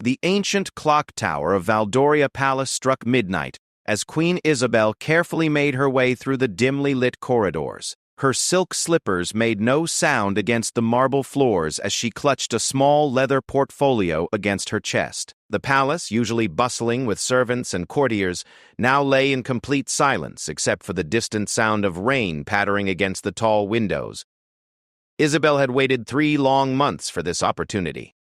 The ancient clock tower of Valdoria Palace struck midnight as Queen Isabel carefully made her way through the dimly lit corridors. Her silk slippers made no sound against the marble floors as she clutched a small leather portfolio against her chest. The palace, usually bustling with servants and courtiers, now lay in complete silence except for the distant sound of rain pattering against the tall windows. Isabel had waited 3 long months for this opportunity.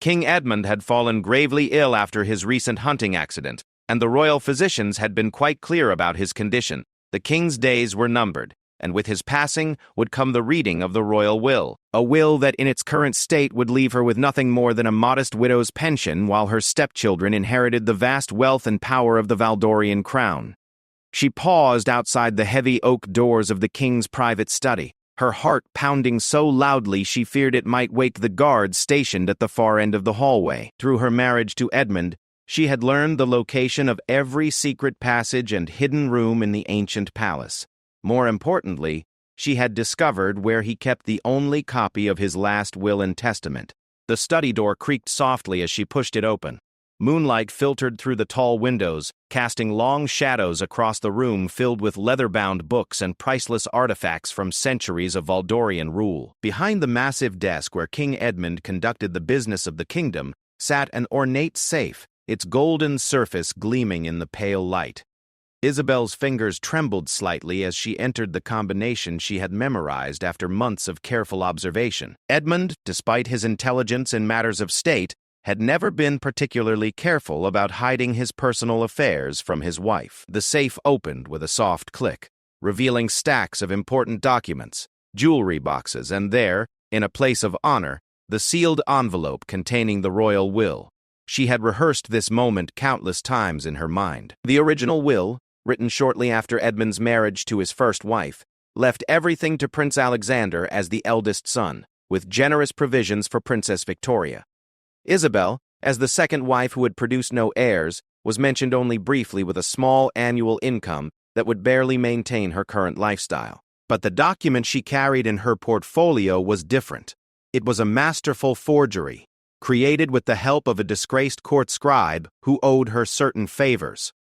King Edmund had fallen gravely ill after his recent hunting accident, and the royal physicians had been quite clear about his condition. The king's days were numbered, and with his passing would come the reading of the royal will, a will that in its current state would leave her with nothing more than a modest widow's pension while her stepchildren inherited the vast wealth and power of the Valdorian crown. She paused outside the heavy oak doors of the king's private study, her heart pounding so loudly she feared it might wake the guards stationed at the far end of the hallway. Through her marriage to Edmund, she had learned the location of every secret passage and hidden room in the ancient palace. More importantly, she had discovered where he kept the only copy of his last will and testament. The study door creaked softly as she pushed it open. Moonlight filtered through the tall windows, casting long shadows across the room filled with leather-bound books and priceless artifacts from centuries of Valdorian rule. Behind the massive desk where King Edmund conducted the business of the kingdom sat an ornate safe, its golden surface gleaming in the pale light. Isabel's fingers trembled slightly as she entered the combination she had memorized after months of careful observation. Edmund, despite his intelligence in matters of state, had never been particularly careful about hiding his personal affairs from his wife. The safe opened with a soft click, revealing stacks of important documents, jewelry boxes, and there, in a place of honor, the sealed envelope containing the royal will. She had rehearsed this moment countless times in her mind. The original will, written shortly after Edmund's marriage to his first wife, left everything to Prince Alexander as the eldest son, with generous provisions for Princess Victoria. Isabel, as the second wife who had produced no heirs, was mentioned only briefly with a small annual income that would barely maintain her current lifestyle. But the document she carried in her portfolio was different. It was a masterful forgery, created with the help of a disgraced court scribe who owed her certain favors.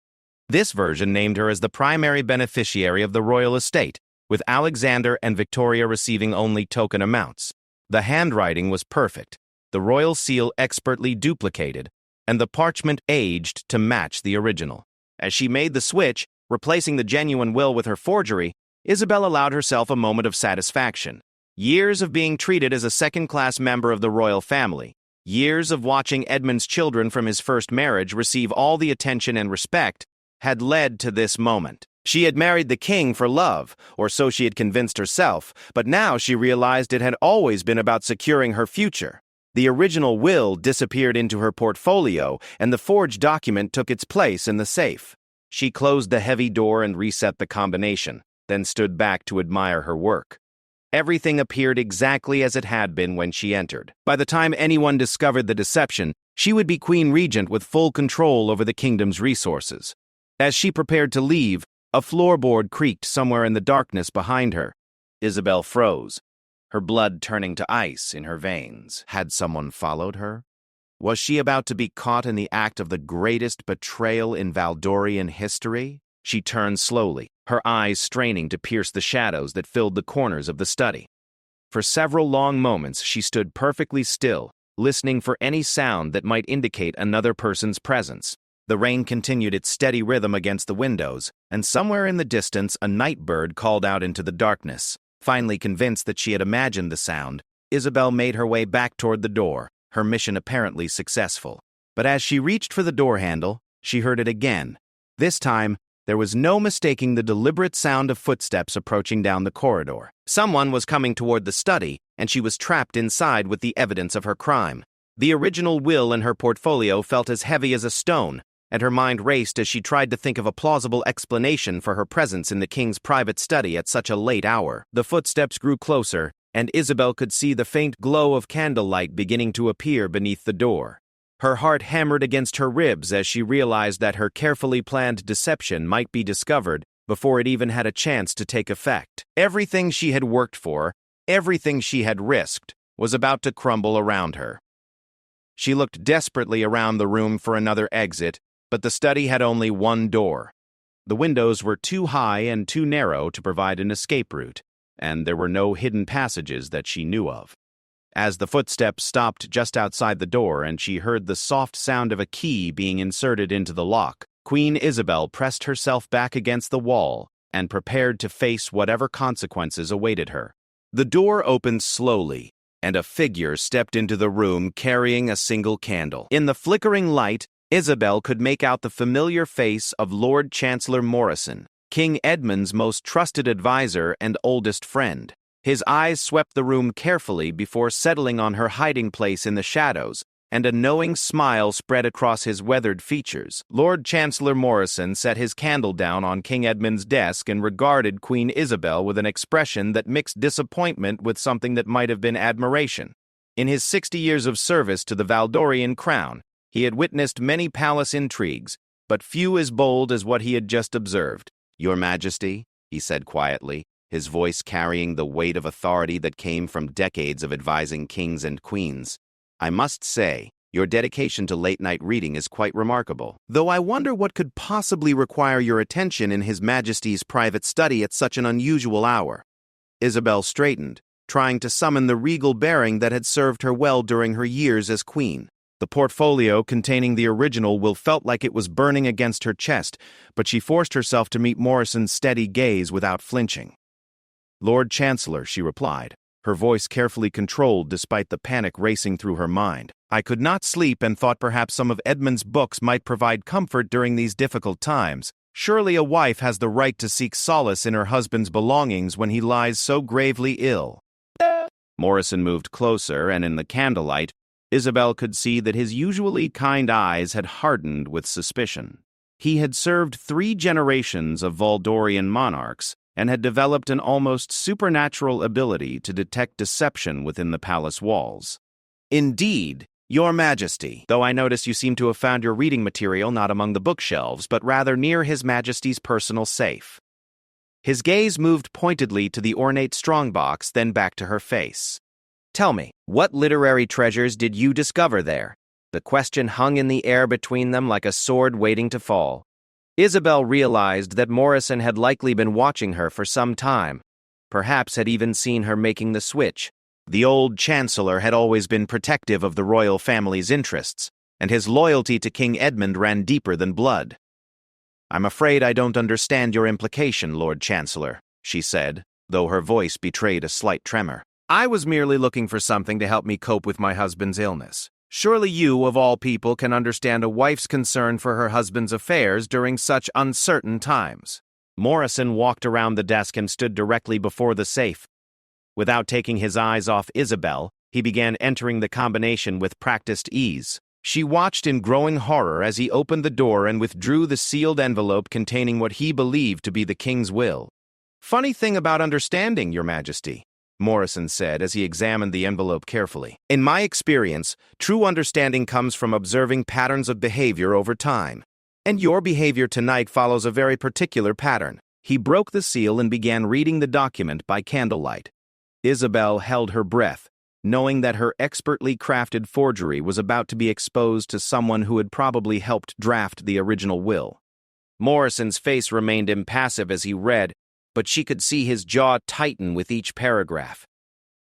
This version named her as the primary beneficiary of the royal estate, with Alexander and Victoria receiving only token amounts. The handwriting was perfect, the royal seal expertly duplicated, and the parchment aged to match the original. As she made the switch, replacing the genuine will with her forgery, Isabel allowed herself a moment of satisfaction. Years of being treated as a second-class member of the royal family, years of watching Edmund's children from his first marriage receive all the attention and respect, had led to this moment. She had married the king for love, or so she had convinced herself, but now she realized it had always been about securing her future. The original will disappeared into her portfolio, and the forged document took its place in the safe. She closed the heavy door and reset the combination, then stood back to admire her work. Everything appeared exactly as it had been when she entered. By the time anyone discovered the deception, she would be Queen Regent with full control over the kingdom's resources. As she prepared to leave, a floorboard creaked somewhere in the darkness behind her. Isabel froze, her blood turning to ice in her veins. Had someone followed her? Was she about to be caught in the act of the greatest betrayal in Valdorian history? She turned slowly, her eyes straining to pierce the shadows that filled the corners of the study. For several long moments she stood perfectly still, listening for any sound that might indicate another person's presence. The rain continued its steady rhythm against the windows, and somewhere in the distance a night bird called out into the darkness. Finally convinced that she had imagined the sound, Isabel made her way back toward the door, her mission apparently successful. But as she reached for the door handle, she heard it again. This time, there was no mistaking the deliberate sound of footsteps approaching down the corridor. Someone was coming toward the study, and she was trapped inside with the evidence of her crime. The original will in her portfolio felt as heavy as a stone, and her mind raced as she tried to think of a plausible explanation for her presence in the king's private study at such a late hour. The footsteps grew closer, and Isabel could see the faint glow of candlelight beginning to appear beneath the door. Her heart hammered against her ribs as she realized that her carefully planned deception might be discovered before it even had a chance to take effect. Everything she had worked for, everything she had risked, was about to crumble around her. She looked desperately around the room for another exit, but the study had only one door. The windows were too high and too narrow to provide an escape route, and there were no hidden passages that she knew of. As the footsteps stopped just outside the door and she heard the soft sound of a key being inserted into the lock, Queen Isabel pressed herself back against the wall and prepared to face whatever consequences awaited her. The door opened slowly, and a figure stepped into the room carrying a single candle. In the flickering light, Isabel could make out the familiar face of Lord Chancellor Morrison, King Edmund's most trusted advisor and oldest friend. His eyes swept the room carefully before settling on her hiding place in the shadows, and a knowing smile spread across his weathered features. Lord Chancellor Morrison set his candle down on King Edmund's desk and regarded Queen Isabel with an expression that mixed disappointment with something that might have been admiration. In his 60 years of service to the Valdorian crown, he had witnessed many palace intrigues, but few as bold as what he had just observed. "Your Majesty," he said quietly, his voice carrying the weight of authority that came from decades of advising kings and queens, "I must say, your dedication to late-night reading is quite remarkable, though I wonder what could possibly require your attention in His Majesty's private study at such an unusual hour." Isabel straightened, trying to summon the regal bearing that had served her well during her years as queen. The portfolio containing the original will felt like it was burning against her chest, but she forced herself to meet Morrison's steady gaze without flinching. "Lord Chancellor," she replied, her voice carefully controlled despite the panic racing through her mind. "I could not sleep and thought perhaps some of Edmund's books might provide comfort during these difficult times. Surely a wife has the right to seek solace in her husband's belongings when he lies so gravely ill." Morrison moved closer, and in the candlelight, Isabel could see that his usually kind eyes had hardened with suspicion. He had served 3 generations of Valdorian monarchs and had developed an almost supernatural ability to detect deception within the palace walls. "Indeed, Your Majesty, though I notice you seem to have found your reading material not among the bookshelves, but rather near His Majesty's personal safe." His gaze moved pointedly to the ornate strongbox, then back to her face. "Tell me, what literary treasures did you discover there?" The question hung in the air between them like a sword waiting to fall. Isabel realized that Morrison had likely been watching her for some time, perhaps had even seen her making the switch. The old chancellor had always been protective of the royal family's interests, and his loyalty to King Edmund ran deeper than blood. "I'm afraid I don't understand your implication, Lord Chancellor," she said, though her voice betrayed a slight tremor. "I was merely looking for something to help me cope with my husband's illness. Surely you, of all people, can understand a wife's concern for her husband's affairs during such uncertain times." Morrison walked around the desk and stood directly before the safe. Without taking his eyes off Isabel, he began entering the combination with practiced ease. She watched in growing horror as he opened the door and withdrew the sealed envelope containing what he believed to be the king's will. "Funny thing about understanding, Your Majesty," Morrison said as he examined the envelope carefully. "In my experience, true understanding comes from observing patterns of behavior over time. And your behavior tonight follows a very particular pattern." He broke the seal and began reading the document by candlelight. Isabel held her breath, knowing that her expertly crafted forgery was about to be exposed to someone who had probably helped draft the original will. Morrison's face remained impassive as he read, but she could see his jaw tighten with each paragraph.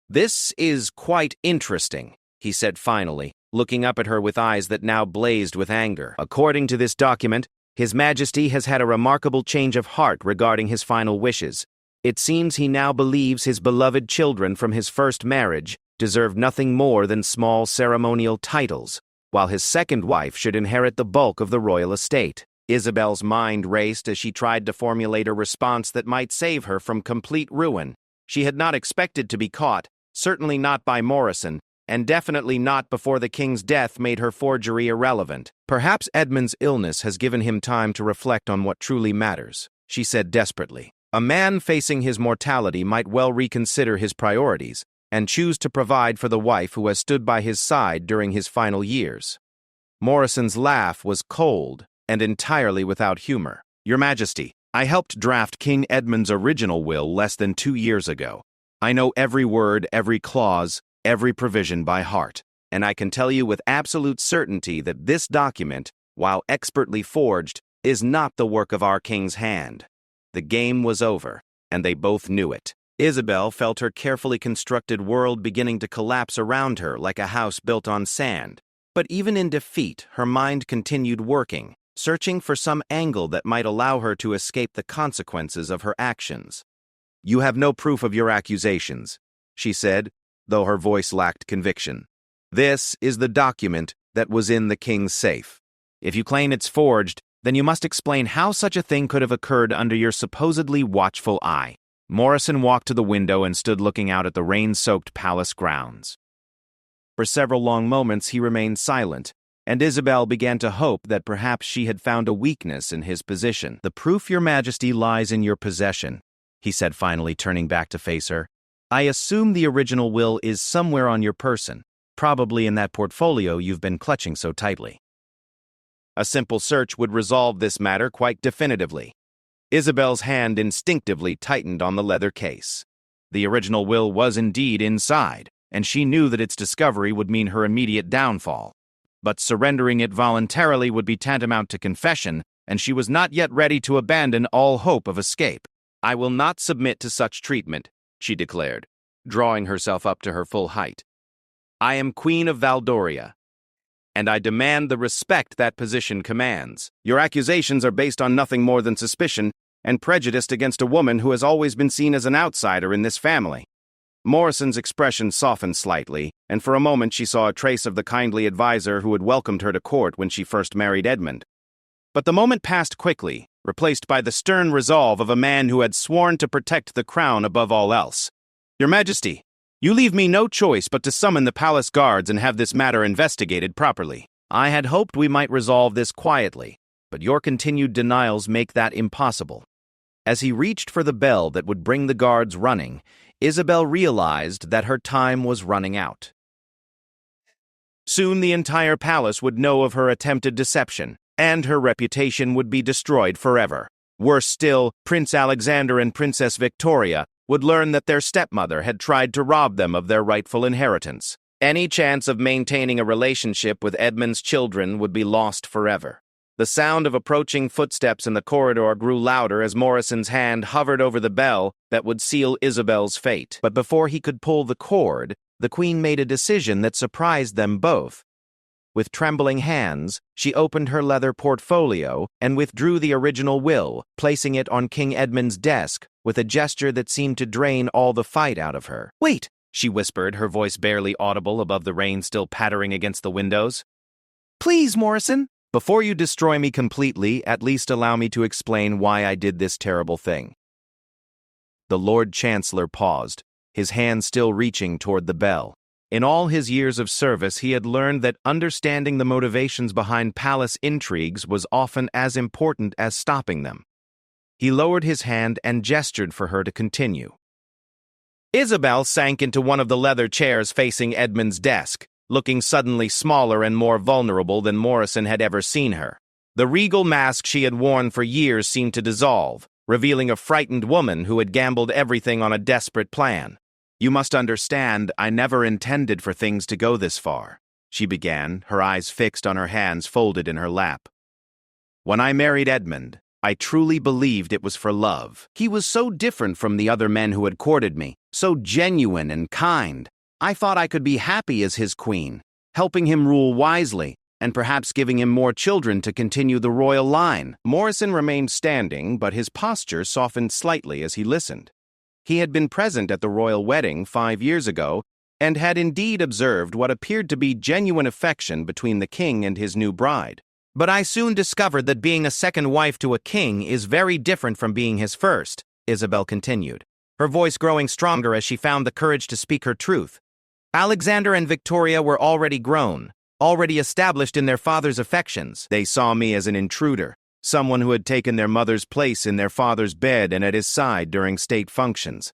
"This is quite interesting," he said finally, looking up at her with eyes that now blazed with anger. "According to this document, His Majesty has had a remarkable change of heart regarding his final wishes. It seems he now believes his beloved children from his first marriage deserve nothing more than small ceremonial titles, while his second wife should inherit the bulk of the royal estate." Isabel's mind raced as she tried to formulate a response that might save her from complete ruin. She had not expected to be caught, certainly not by Morrison, and definitely not before the king's death made her forgery irrelevant. "Perhaps Edmund's illness has given him time to reflect on what truly matters," she said desperately. "A man facing his mortality might well reconsider his priorities and choose to provide for the wife who has stood by his side during his final years." Morrison's laugh was cold and entirely without humor. "Your Majesty, I helped draft King Edmund's original will less than 2 years ago. I know every word, every clause, every provision by heart. and I can tell you with absolute certainty that this document, while expertly forged, is not the work of our king's hand. The game was over, and they both knew it. Isabel felt her carefully constructed world beginning to collapse around her like a house built on sand. But even in defeat, her mind continued working, searching for some angle that might allow her to escape the consequences of her actions. "You have no proof of your accusations," she said, though her voice lacked conviction. "This is the document that was in the king's safe. If you claim it's forged, then you must explain how such a thing could have occurred under your supposedly watchful eye." Morrison walked to the window and stood looking out at the rain-soaked palace grounds. For several long moments he remained silent, and Isabel began to hope that perhaps she had found a weakness in his position. "The proof, Your Majesty, lies in your possession," he said finally, turning back to face her. "I assume the original will is somewhere on your person, probably in that portfolio you've been clutching so tightly." A simple search would resolve this matter quite definitively. Isabel's hand instinctively tightened on the leather case. The original will was indeed inside, and she knew that its discovery would mean her immediate downfall. But surrendering it voluntarily would be tantamount to confession, and she was not yet ready to abandon all hope of escape. "I will not submit to such treatment," she declared, drawing herself up to her full height. "I am Queen of Valdoria, and I demand the respect that position commands. Your accusations are based on nothing more than suspicion and prejudiced against a woman who has always been seen as an outsider in this family." Morrison's expression softened slightly, and for a moment she saw a trace of the kindly advisor who had welcomed her to court when she first married Edmund. But the moment passed quickly, replaced by the stern resolve of a man who had sworn to protect the crown above all else. "Your Majesty, you leave me no choice but to summon the palace guards and have this matter investigated properly. I had hoped we might resolve this quietly, but your continued denials make that impossible." As he reached for the bell that would bring the guards running, Isabel realized that her time was running out. Soon the entire palace would know of her attempted deception, and her reputation would be destroyed forever. Worse still, Prince Alexander and Princess Victoria would learn that their stepmother had tried to rob them of their rightful inheritance. Any chance of maintaining a relationship with Edmund's children would be lost forever. The sound of approaching footsteps in the corridor grew louder as Morrison's hand hovered over the bell that would seal Isabel's fate. But before he could pull the cord, the Queen made a decision that surprised them both. With trembling hands, she opened her leather portfolio and withdrew the original will, placing it on King Edmund's desk with a gesture that seemed to drain all the fight out of her. "Wait," she whispered, her voice barely audible above the rain still pattering against the windows. "Please, Morrison. Before you destroy me completely, at least allow me to explain why I did this terrible thing." The Lord Chancellor paused, his hand still reaching toward the bell. In all his years of service, he had learned that understanding the motivations behind palace intrigues was often as important as stopping them. He lowered his hand and gestured for her to continue. Isabel sank into one of the leather chairs facing Edmund's desk, looking suddenly smaller and more vulnerable than Morrison had ever seen her. The regal mask she had worn for years seemed to dissolve, revealing a frightened woman who had gambled everything on a desperate plan. "You must understand, I never intended for things to go this far," she began, her eyes fixed on her hands folded in her lap. "When I married Edmund, I truly believed it was for love. He was so different from the other men who had courted me, so genuine and kind. I thought I could be happy as his queen, helping him rule wisely, and perhaps giving him more children to continue the royal line." Morrison remained standing, but his posture softened slightly as he listened. He had been present at the royal wedding 5 years ago, and had indeed observed what appeared to be genuine affection between the king and his new bride. "But I soon discovered that being a second wife to a king is very different from being his first," Isabel continued, her voice growing stronger as she found the courage to speak her truth. "Alexander and Victoria were already grown, already established in their father's affections. They saw me as an intruder, someone who had taken their mother's place in their father's bed and at his side during state functions."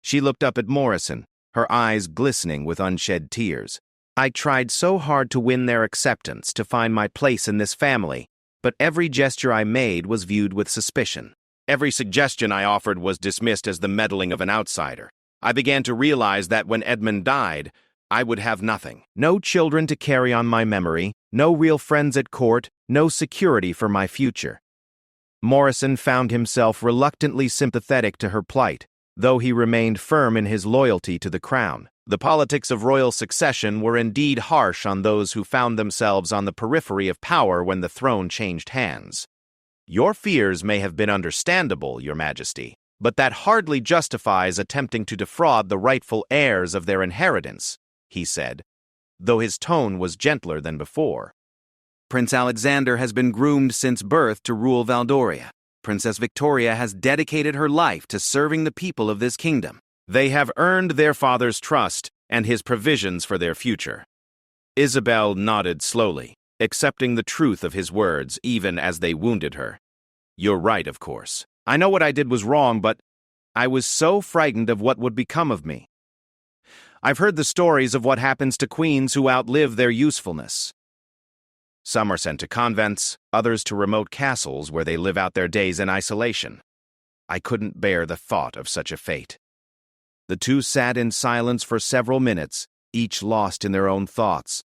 She looked up at Morrison, her eyes glistening with unshed tears. "I tried so hard to win their acceptance, to find my place in this family, but every gesture I made was viewed with suspicion. Every suggestion I offered was dismissed as the meddling of an outsider. I began to realize that when Edmund died, I would have nothing. No children to carry on my memory, no real friends at court, no security for my future. Morrison found himself reluctantly sympathetic to her plight, though he remained firm in his loyalty to the crown. The politics of royal succession were indeed harsh on those who found themselves on the periphery of power when the throne changed hands. Your fears may have been understandable, Your Majesty, but that hardly justifies attempting to defraud the rightful heirs of their inheritance, he said, though his tone was gentler than before. Prince Alexander has been groomed since birth to rule Valdoria. Princess Victoria has dedicated her life to serving the people of this kingdom. They have earned their father's trust and his provisions for their future. Isabel nodded slowly, accepting the truth of his words even as they wounded her. You're right, of course. I know what I did was wrong, but I was so frightened of what would become of me. I've heard the stories of what happens to queens who outlive their usefulness. Some are sent to convents, others to remote castles where they live out their days in isolation. I couldn't bear the thought of such a fate. The two sat in silence for several minutes, each lost in their own thoughts.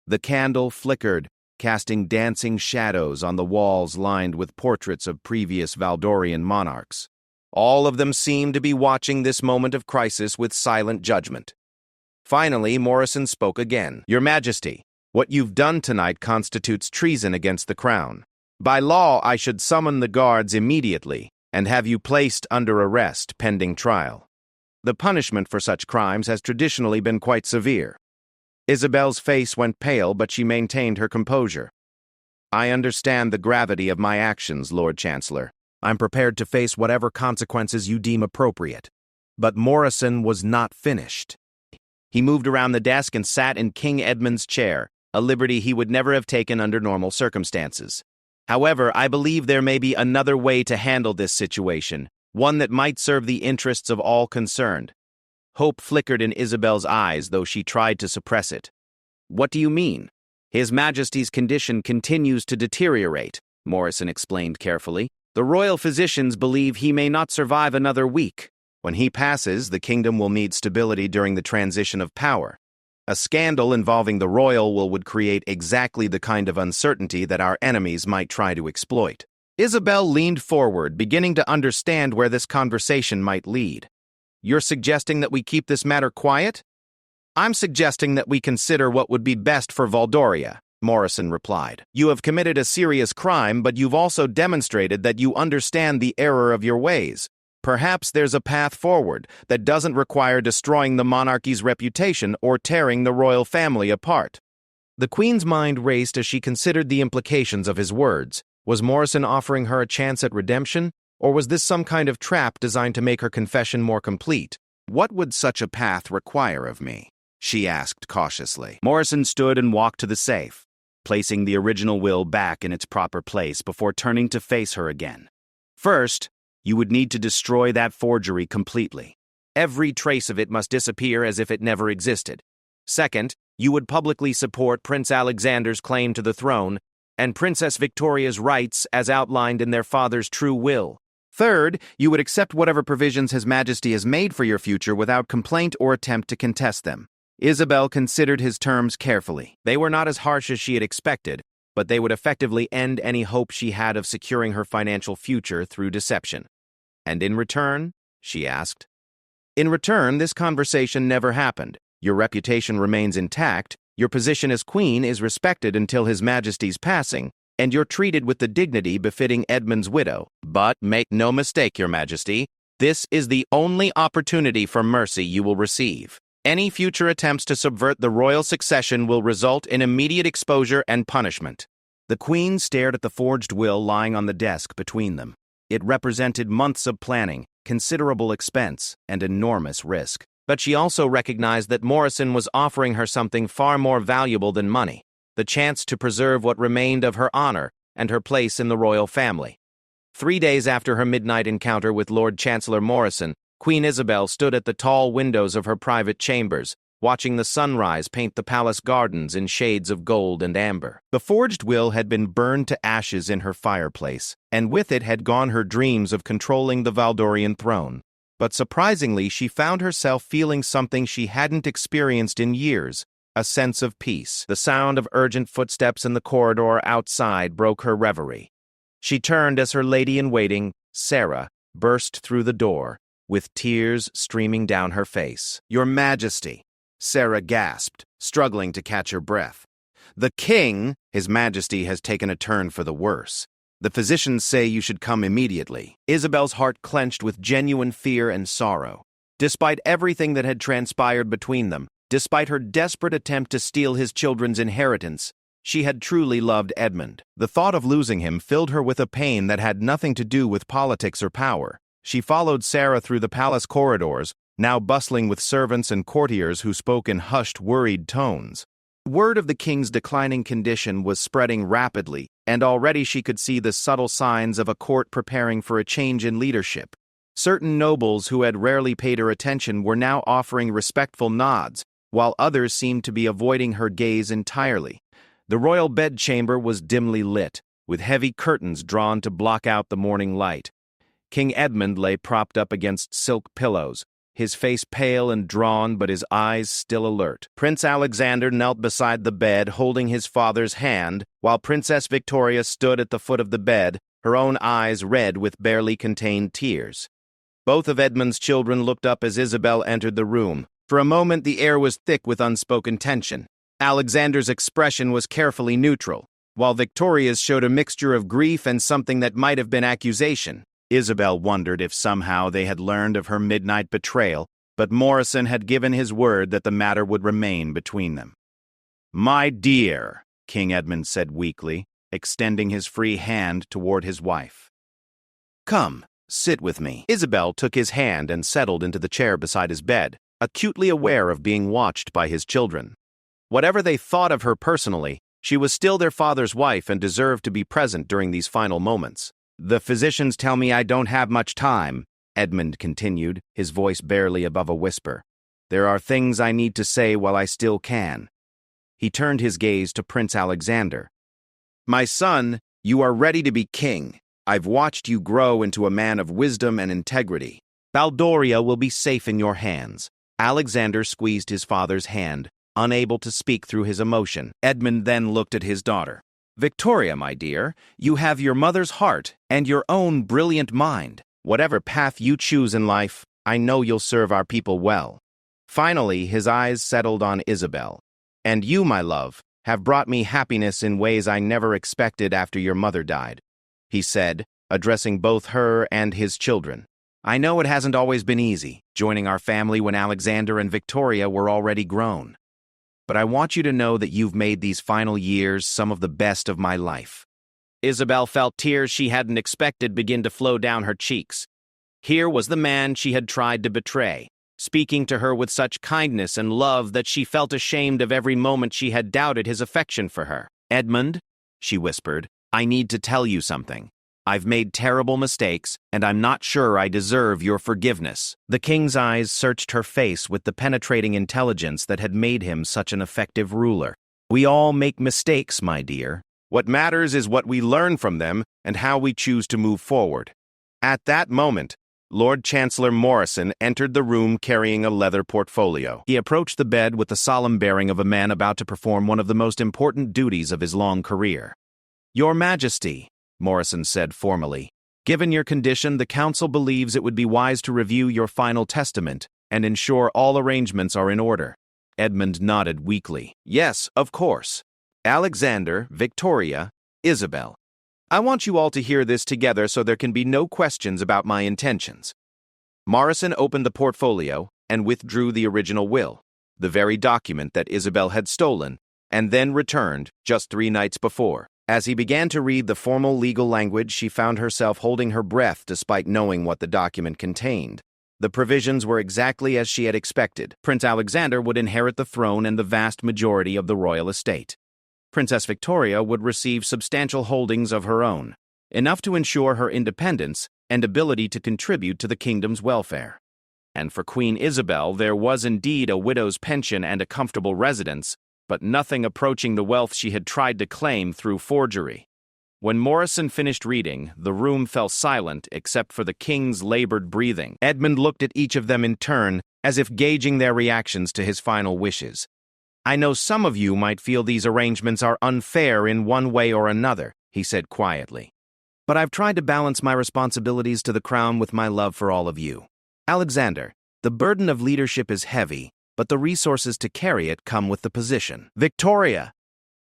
The candle flickered, casting dancing shadows on the walls lined with portraits of previous Valdorian monarchs. All of them seemed to be watching this moment of crisis with silent judgment. Finally, Morrison spoke again. Your Majesty, what you've done tonight constitutes treason against the crown. By law, I should summon the guards immediately and have you placed under arrest pending trial. The punishment for such crimes has traditionally been quite severe. Isabel's face went pale, but she maintained her composure. I understand the gravity of my actions, Lord Chancellor. I'm prepared to face whatever consequences you deem appropriate. But Morrison was not finished. He moved around the desk and sat in King Edmund's chair, a liberty he would never have taken under normal circumstances. However, I believe there may be another way to handle this situation, one that might serve the interests of all concerned. Hope flickered in Isabel's eyes, though she tried to suppress it. What do you mean? His Majesty's condition continues to deteriorate, Morrison explained carefully. The royal physicians believe he may not survive another week. When he passes, the kingdom will need stability during the transition of power. A scandal involving the royal would create exactly the kind of uncertainty that our enemies might try to exploit. Isabel leaned forward, beginning to understand where this conversation might lead. You're suggesting that we keep this matter quiet? I'm suggesting that we consider what would be best for Valdoria, Morrison replied. You have committed a serious crime, but you've also demonstrated that you understand the error of your ways. Perhaps there's a path forward that doesn't require destroying the monarchy's reputation or tearing the royal family apart. The Queen's mind raced as she considered the implications of his words. Was Morrison offering her a chance at redemption, or was this some kind of trap designed to make her confession more complete? What would such a path require of me? She asked cautiously. Morrison stood and walked to the safe, placing the original will back in its proper place before turning to face her again. First, you would need to destroy that forgery completely. Every trace of it must disappear as if it never existed. Second, you would publicly support Prince Alexander's claim to the throne and Princess Victoria's rights as outlined in their father's true will. Third, you would accept whatever provisions His Majesty has made for your future without complaint or attempt to contest them. Isabel considered his terms carefully. They were not as harsh as she had expected, but they would effectively end any hope she had of securing her financial future through deception. And in return? She asked. In return, this conversation never happened. Your reputation remains intact, your position as queen is respected until His Majesty's passing, and you're treated with the dignity befitting Edmund's widow. But make no mistake, Your Majesty, this is the only opportunity for mercy you will receive. Any future attempts to subvert the royal succession will result in immediate exposure and punishment. The Queen stared at the forged will lying on the desk between them. It represented months of planning, considerable expense, and enormous risk. But she also recognized that Morrison was offering her something far more valuable than money, the chance to preserve what remained of her honor and her place in the royal family. 3 days after her midnight encounter with Lord Chancellor Morrison, Queen Isabel stood at the tall windows of her private chambers, watching the sunrise paint the palace gardens in shades of gold and amber. The forged will had been burned to ashes in her fireplace, and with it had gone her dreams of controlling the Valdorian throne. But surprisingly, she found herself feeling something she hadn't experienced in years, a sense of peace. The sound of urgent footsteps in the corridor outside broke her reverie. She turned as her lady-in-waiting, Sarah, burst through the door, with tears streaming down her face. "Your Majesty," Sarah gasped, struggling to catch her breath. "The king, His Majesty, has taken a turn for the worse. The physicians say you should come immediately." Isabel's heart clenched with genuine fear and sorrow. Despite everything that had transpired between them, despite her desperate attempt to steal his children's inheritance, she had truly loved Edmund. The thought of losing him filled her with a pain that had nothing to do with politics or power. She followed Sarah through the palace corridors, now bustling with servants and courtiers who spoke in hushed, worried tones. Word of the king's declining condition was spreading rapidly, and already she could see the subtle signs of a court preparing for a change in leadership. Certain nobles who had rarely paid her attention were now offering respectful nods, while others seemed to be avoiding her gaze entirely. The royal bedchamber was dimly lit, with heavy curtains drawn to block out the morning light. King Edmund lay propped up against silk pillows, his face pale and drawn but his eyes still alert. Prince Alexander knelt beside the bed, holding his father's hand, while Princess Victoria stood at the foot of the bed, her own eyes red with barely contained tears. Both of Edmund's children looked up as Isabel entered the room. For a moment the air was thick with unspoken tension. Alexander's expression was carefully neutral, while Victoria's showed a mixture of grief and something that might have been accusation. Isabel wondered if somehow they had learned of her midnight betrayal, but Morrison had given his word that the matter would remain between them. "My dear," King Edmund said weakly, extending his free hand toward his wife. "Come, sit with me." Isabel took his hand and settled into the chair beside his bed, acutely aware of being watched by his children. Whatever they thought of her personally, she was still their father's wife and deserved to be present during these final moments. "The physicians tell me I don't have much time," Edmund continued, his voice barely above a whisper. "There are things I need to say while I still can." He turned his gaze to Prince Alexander. "My son, you are ready to be king. I've watched you grow into a man of wisdom and integrity. Baldoria will be safe in your hands." Alexander squeezed his father's hand, unable to speak through his emotion. Edmund then looked at his daughter. "Victoria, my dear, you have your mother's heart and your own brilliant mind. Whatever path you choose in life, I know you'll serve our people well." Finally, his eyes settled on Isabel. "And you, my love, have brought me happiness in ways I never expected after your mother died," he said, addressing both her and his children. "I know it hasn't always been easy, joining our family when Alexander and Victoria were already grown. But I want you to know that you've made these final years some of the best of my life." Isabel felt tears she hadn't expected begin to flow down her cheeks. Here was the man she had tried to betray, speaking to her with such kindness and love that she felt ashamed of every moment she had doubted his affection for her. "Edmund," she whispered, "I need to tell you something. I've made terrible mistakes, and I'm not sure I deserve your forgiveness." The king's eyes searched her face with the penetrating intelligence that had made him such an effective ruler. "We all make mistakes, my dear. What matters is what we learn from them and how we choose to move forward." At that moment, Lord Chancellor Morrison entered the room carrying a leather portfolio. He approached the bed with the solemn bearing of a man about to perform one of the most important duties of his long career. "Your Majesty," Morrison said formally, "given your condition, the council believes it would be wise to review your final testament and ensure all arrangements are in order." Edmund nodded weakly. "Yes, of course. Alexander, Victoria, Isabel. I want you all to hear this together so there can be no questions about my intentions." Morrison opened the portfolio and withdrew the original will, the very document that Isabel had stolen, and then returned just 3 nights before. As he began to read the formal legal language, she found herself holding her breath despite knowing what the document contained. The provisions were exactly as she had expected. Prince Alexander would inherit the throne and the vast majority of the royal estate. Princess Victoria would receive substantial holdings of her own, enough to ensure her independence and ability to contribute to the kingdom's welfare. And for Queen Isabel, there was indeed a widow's pension and a comfortable residence, but nothing approaching the wealth she had tried to claim through forgery. When Morrison finished reading, the room fell silent except for the king's labored breathing. Edmund looked at each of them in turn, as if gauging their reactions to his final wishes. "I know some of you might feel these arrangements are unfair in one way or another," he said quietly. "But I've tried to balance my responsibilities to the crown with my love for all of you. Alexander, the burden of leadership is heavy, but the resources to carry it come with the position. Victoria,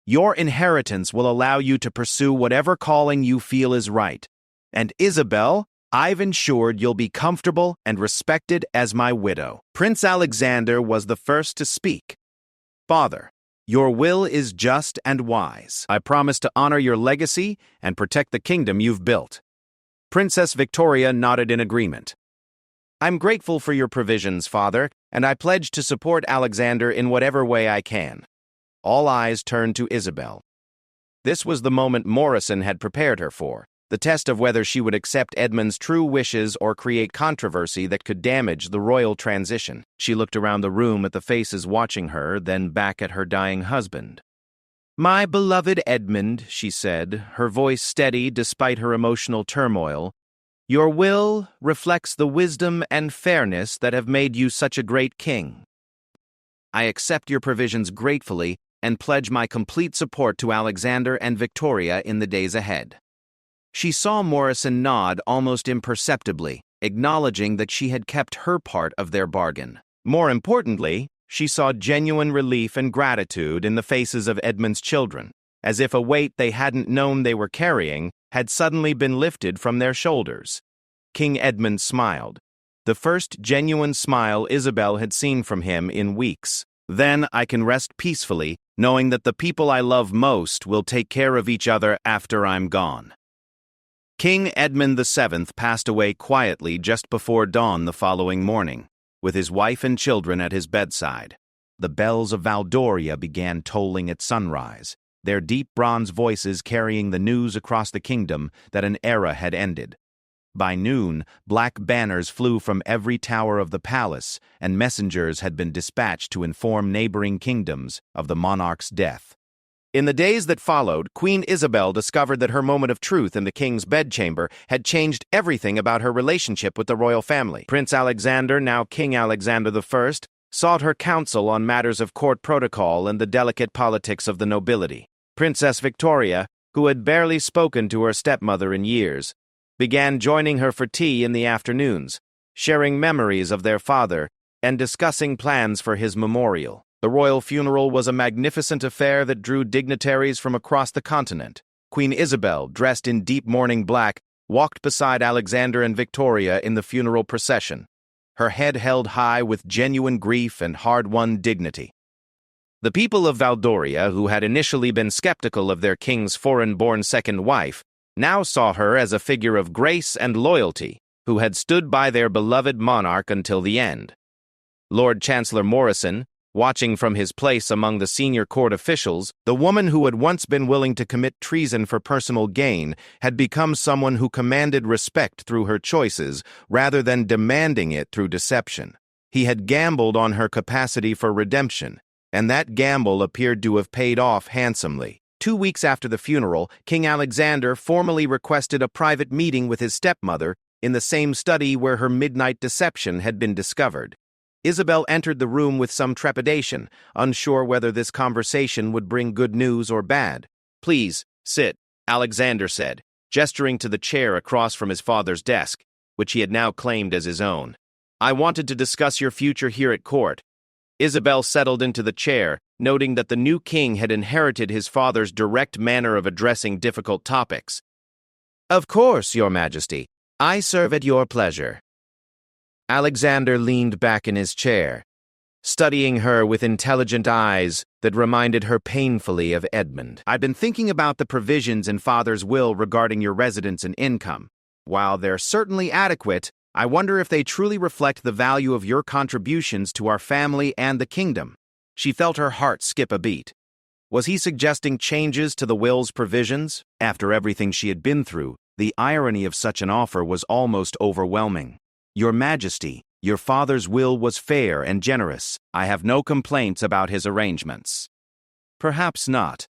your inheritance will allow you to pursue whatever calling you feel is right. And Isabel, I've ensured you'll be comfortable and respected as my widow." Prince Alexander was the first to speak. "Father, your will is just and wise. I promise to honor your legacy and protect the kingdom you've built." Princess Victoria nodded in agreement. "I'm grateful for your provisions, Father, and I pledge to support Alexander in whatever way I can." All eyes turned to Isabel. This was the moment Morrison had prepared her for, the test of whether she would accept Edmund's true wishes or create controversy that could damage the royal transition. She looked around the room at the faces watching her, then back at her dying husband. "My beloved Edmund," she said, her voice steady despite her emotional turmoil, "your will reflects the wisdom and fairness that have made you such a great king. I accept your provisions gratefully and pledge my complete support to Alexander and Victoria in the days ahead." She saw Morrison nod almost imperceptibly, acknowledging that she had kept her part of their bargain. More importantly, she saw genuine relief and gratitude in the faces of Edmund's children, as if a weight they hadn't known they were carrying had suddenly been lifted from their shoulders. King Edmund smiled, the first genuine smile Isabel had seen from him in weeks. "Then I can rest peacefully, knowing that the people I love most will take care of each other after I'm gone." King Edmund VII passed away quietly just before dawn the following morning, with his wife and children at his bedside. The bells of Valdoria began tolling at sunrise, their deep bronze voices carrying the news across the kingdom that an era had ended. By noon, black banners flew from every tower of the palace, and messengers had been dispatched to inform neighboring kingdoms of the monarch's death. In the days that followed, Queen Isabel discovered that her moment of truth in the king's bedchamber had changed everything about her relationship with the royal family. Prince Alexander, now King Alexander I, sought her counsel on matters of court protocol and the delicate politics of the nobility. Princess Victoria, who had barely spoken to her stepmother in years, began joining her for tea in the afternoons, sharing memories of their father and discussing plans for his memorial. The royal funeral was a magnificent affair that drew dignitaries from across the continent. Queen Isabel, dressed in deep mourning black, walked beside Alexander and Victoria in the funeral procession, her head held high with genuine grief and hard-won dignity. The people of Valdoria, who had initially been skeptical of their king's foreign-born second wife, now saw her as a figure of grace and loyalty, who had stood by their beloved monarch until the end. Lord Chancellor Morrison, watching from his place among the senior court officials, the woman who had once been willing to commit treason for personal gain had become someone who commanded respect through her choices rather than demanding it through deception. He had gambled on her capacity for redemption, and that gamble appeared to have paid off handsomely. 2 weeks after the funeral, King Alexander formally requested a private meeting with his stepmother in the same study where her midnight deception had been discovered. Isabel entered the room with some trepidation, unsure whether this conversation would bring good news or bad. "Please, sit," Alexander said, gesturing to the chair across from his father's desk, which he had now claimed as his own. "I wanted to discuss your future here at court." Isabel settled into the chair, noting that the new king had inherited his father's direct manner of addressing difficult topics. "Of course, Your Majesty. I serve at your pleasure." Alexander leaned back in his chair, studying her with intelligent eyes that reminded her painfully of Edmund. "I've been thinking about the provisions in Father's will regarding your residence and income. While they're certainly adequate, I wonder if they truly reflect the value of your contributions to our family and the kingdom." She felt her heart skip a beat. Was he suggesting changes to the will's provisions? After everything she had been through, the irony of such an offer was almost overwhelming. "Your Majesty, your father's will was fair and generous. I have no complaints about his arrangements." "Perhaps not,"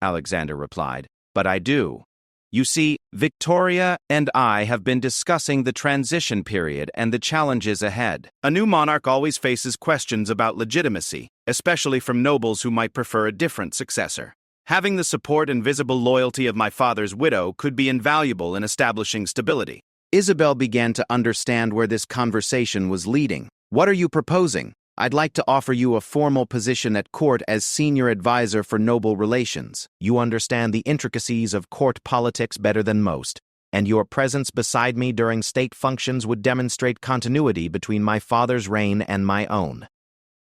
Alexander replied, "but I do. You see, Victoria and I have been discussing the transition period and the challenges ahead. A new monarch always faces questions about legitimacy, especially from nobles who might prefer a different successor. Having the support and visible loyalty of my father's widow could be invaluable in establishing stability. Isabel began to understand where this conversation was leading. What are you proposing? I'd like to offer you a formal position at court as senior advisor for noble relations. You understand the intricacies of court politics better than most, and your presence beside me during state functions would demonstrate continuity between my father's reign and my own.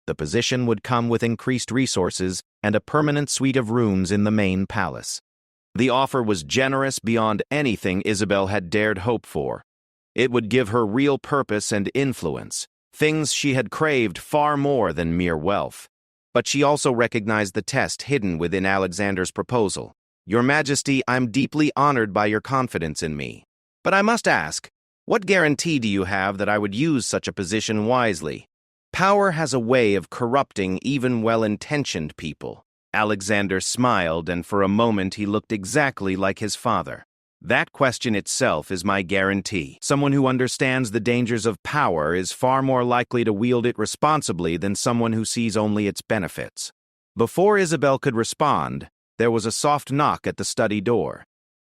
The position would come with increased resources and a permanent suite of rooms in the main palace. The offer was generous beyond anything Isabel had dared hope for. It would give her real purpose and influence, things she had craved far more than mere wealth. But she also recognized the test hidden within Alexander's proposal. Your Majesty, I'm deeply honored by your confidence in me. But I must ask, what guarantee do you have that I would use such a position wisely? Power has a way of corrupting even well-intentioned people. Alexander smiled, and for a moment he looked exactly like his father. That question itself is my guarantee. Someone who understands the dangers of power is far more likely to wield it responsibly than someone who sees only its benefits. Before Isabel could respond, there was a soft knock at the study door.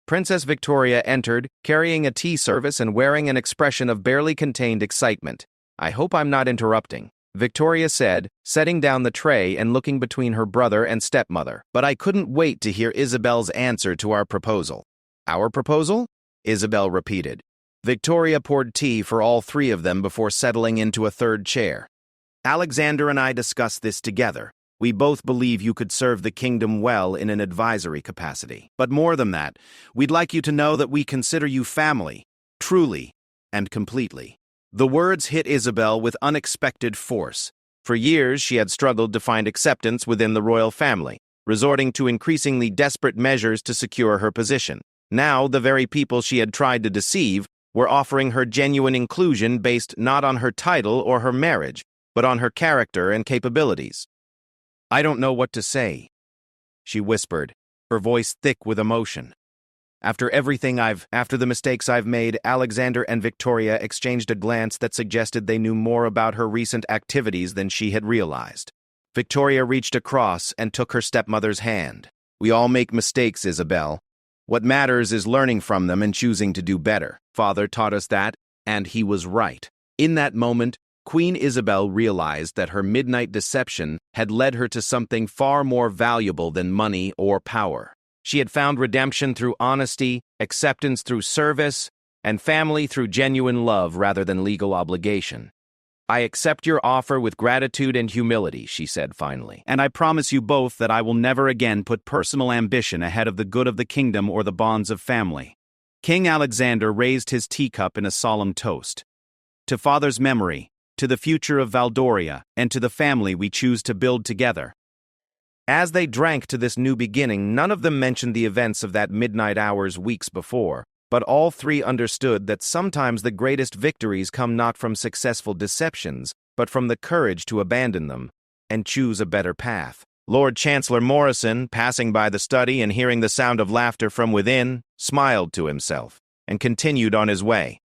Princess Victoria entered, carrying a tea service and wearing an expression of barely contained excitement. I hope I'm not interrupting, Victoria said, setting down the tray and looking between her brother and stepmother. But I couldn't wait to hear Isabel's answer to our proposal. Our proposal? Isabel repeated. Victoria poured tea for all three of them before settling into a third chair. Alexander and I discussed this together. We both believe you could serve the kingdom well in an advisory capacity. But more than that, we'd like you to know that we consider you family, truly and completely. The words hit Isabel with unexpected force. For years, she had struggled to find acceptance within the royal family, resorting to increasingly desperate measures to secure her position. Now, the very people she had tried to deceive were offering her genuine inclusion based not on her title or her marriage, but on her character and capabilities. I don't know what to say, she whispered, her voice thick with emotion. After the mistakes I've made, Alexander and Victoria exchanged a glance that suggested they knew more about her recent activities than she had realized. Victoria reached across and took her stepmother's hand. We all make mistakes, Isabel. What matters is learning from them and choosing to do better. Father taught us that, and he was right. In that moment, Queen Isabel realized that her midnight deception had led her to something far more valuable than money or power. She had found redemption through honesty, acceptance through service, and family through genuine love rather than legal obligation. I accept your offer with gratitude and humility, she said finally, and I promise you both that I will never again put personal ambition ahead of the good of the kingdom or the bonds of family. King Alexander raised his teacup in a solemn toast. To Father's memory, to the future of Valdoria, and to the family we choose to build together. As they drank to this new beginning, none of them mentioned the events of that midnight hours weeks before, but all three understood that sometimes the greatest victories come not from successful deceptions, but from the courage to abandon them and choose a better path. Lord Chancellor Morrison, passing by the study and hearing the sound of laughter from within, smiled to himself and continued on his way.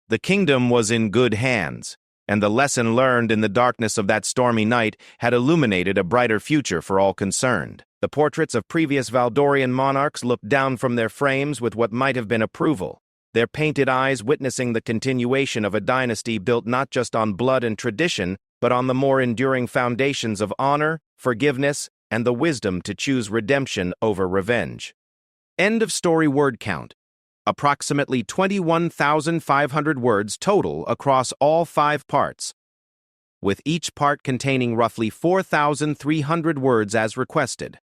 The kingdom was in good hands, and the lesson learned in the darkness of that stormy night had illuminated a brighter future for all concerned. The portraits of previous Valdorian monarchs looked down from their frames with what might have been approval, their painted eyes witnessing the continuation of a dynasty built not just on blood and tradition, but on the more enduring foundations of honor, forgiveness, and the wisdom to choose redemption over revenge. End of story word count. Approximately 21,500 words total across all 5 parts, with each part containing roughly 4,300 words as requested.